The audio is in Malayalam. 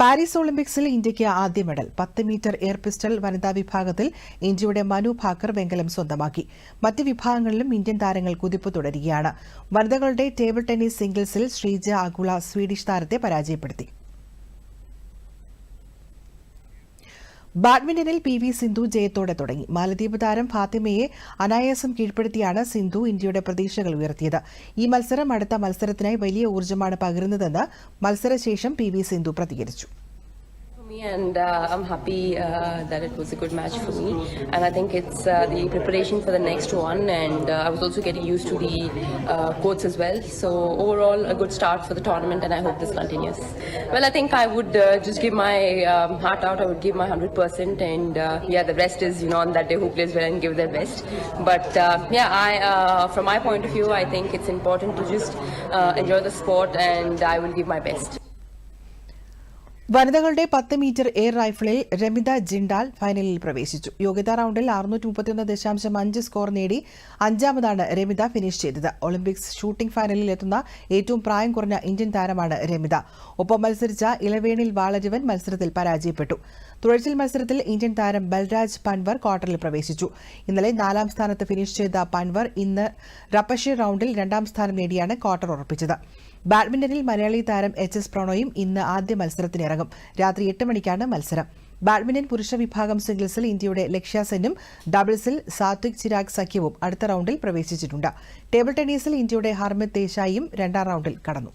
പാരീസ് ഒളിമ്പിക്സിൽ ഇന്ത്യയ്ക്ക് ആദ്യ മെഡൽ 10 മീറ്റർ എയർ പിസ്റ്റൾ വനിതാ വിഭാഗത്തിൽ ഇന്ത്യയുടെ മനു ഭാക്കർ വെങ്കലം സ്വന്തമാക്കി. മറ്റ് വിഭാഗങ്ങളിലും ഇന്ത്യൻ താരങ്ങൾ കുതിപ്പ് തുടരുകയാണ്. വനിതകളുടെ ടേബിൾ ടെന്നീസ് സിംഗിൾസിൽ ശ്രീജ അഗുള സ്വീഡിഷ് താരത്തെ പരാജയപ്പെടുത്തി. ബാഡ്മിന്റണിൽ പി.വി. സിന്ധു ജയത്തോടെ തുടങ്ങി. മാലദ്വീപ് താരം ഫാത്തിമയെ അനായാസം കീഴ്പ്പെടുത്തിയാണ് സിന്ധു ഇന്ത്യയുടെ പ്രതീക്ഷകൾ ഉയർത്തിയത്. ഈ മത്സരം അടുത്ത മത്സരത്തിനായി വലിയ ഊർജ്ജമാണ് പകരുന്നതെന്ന് മത്സരശേഷം പി.വി. സിന്ധു പ്രതികരിച്ചു. And I'm happy that it was a good match for me, and I think it's the preparation for the next one, and I was also getting used to the courts as well. So overall a good start for the tournament, and I hope this continues. Well, I think I would just give my heart out. I would give my 100%, and the rest is on that day who plays well and give their best. But from my point of view, I think it's important to just enjoy the sport, and I will give my best. വനിതകളുടെ 10 മീറ്റർ എയർ റൈഫിളിൽ രമിത ജിൻഡാൽ ഫൈനലിൽ പ്രവേശിച്ചു. യോഗ്യതാ റൌണ്ടിൽ 631.5 സ്കോർ നേടി അഞ്ചാമതാണ് രമിത ഫിനിഷ് ചെയ്തത്. ഒളിമ്പിക്സ് ഷൂട്ടിംഗ് ഫൈനലിൽ എത്തുന്ന ഏറ്റവും പ്രായം കുറഞ്ഞ ഇന്ത്യൻ താരമാണ് രമിത. ഒപ്പം മത്സരിച്ച ഇളവേണിൽ വാളരുവൻ മത്സരത്തിൽ പരാജയപ്പെട്ടു. തുഴച്ചിൽ മത്സരത്തിൽ ഇന്ത്യൻ താരം ബൽരാജ് പൻവർ ക്വാർട്ടറിൽ പ്രവേശിച്ചു. ഇന്നലെ 4ാം സ്ഥാനത്ത് ഫിനിഷ് ചെയ്ത പൻവർ ഇന്ന് റപ്പഷി റൌണ്ടിൽ 2ാം സ്ഥാനം നേടിയാണ് ക്വാർട്ടർ ഉറപ്പിച്ചത്. ബാഡ്മിന്റണിൽ മലയാളി താരം HS പ്രണോയും ഇന്ന് ആദ്യ മത്സരത്തിനിറങ്ങും. രാത്രി 8 മണിക്കാണ് മത്സരം. ബാഡ്മിന്റൺ പുരുഷ വിഭാഗം സിംഗിൾസിൽ ഇന്ത്യയുടെ ലക്ഷ്യ സെന്നും ഡബിൾസിൽ സാത്വിക് ചിരാഗ് സഖ്യവും അടുത്ത റൌണ്ടിൽ പ്രവേശിച്ചിട്ടുണ്ട്. ടേബിൾ ടെന്നീസിൽ ഇന്ത്യയുടെ ഹർമിത് ദേശായിയും 2ാം റൌണ്ടിൽ കടന്നു.